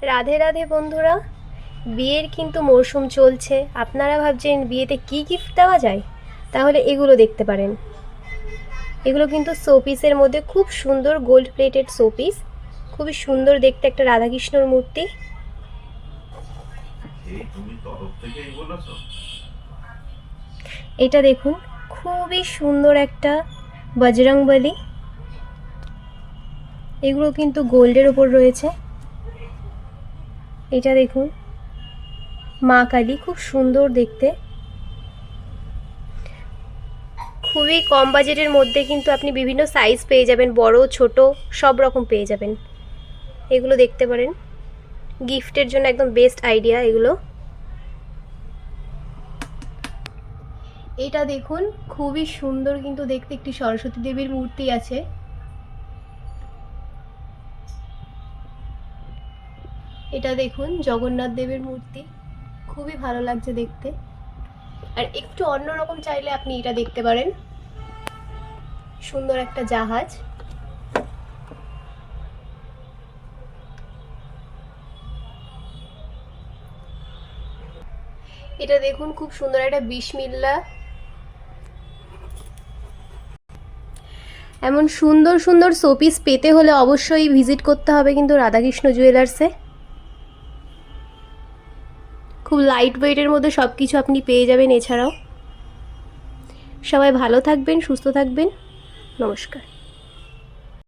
রাধে রাধে বন্ধুরা, বিয়ের কিন্তু মরশুম চলছে। আপনারা ভাবছেন বিয়েতে কি গিফট দেওয়া যায়, তাহলে এগুলো দেখতে পারেন। এগুলো কিন্তু শোপিসের মধ্যে খুব সুন্দর গোল্ড প্লেটেড শোপিস, খুবই সুন্দর দেখতে একটা রাধাকৃষ্ণর মূর্তি। এটা দেখুন, খুবই সুন্দর একটা বজরংবলী। এগুলো কিন্তু গোল্ডের ওপর রয়েছে। এটা দেখুন, মা কালী, খুব সুন্দর দেখতে। খুবই কম বাজেটের মধ্যে কিন্তু আপনি বিভিন্ন সাইজ পেয়ে যাবেন, বড় ছোট সব রকম পেয়ে যাবেন। এগুলো দেখতে পারেন, গিফটের জন্য একদম বেস্ট আইডিয়া এগুলো। এটা দেখুন, খুবই সুন্দর কিন্তু দেখতে একটি সরস্বতী দেবীর মূর্তি আছে। এটা দেখুন, জগন্নাথ দেবের মূর্তি, খুবই ভালো লাগছে দেখতে। আর একটু অন্যরকম চাইলে আপনি এটা দেখতে পারেন, সুন্দর একটা জাহাজ। এটা দেখুন, খুব সুন্দর একটা বিসমিল্লা। এমন সুন্দর সুন্দর শোপিস পেতে হলে অবশ্যই ভিজিট করতে হবে কিন্তু রাধাকৃষ্ণ জুয়েলার্সে। খুব লাইট ওয়েটের মধ্যে সব কিছু আপনি পেয়ে যাবেন। এছাড়াও সবাই ভালো থাকবেন, সুস্থ থাকবেন। নমস্কার।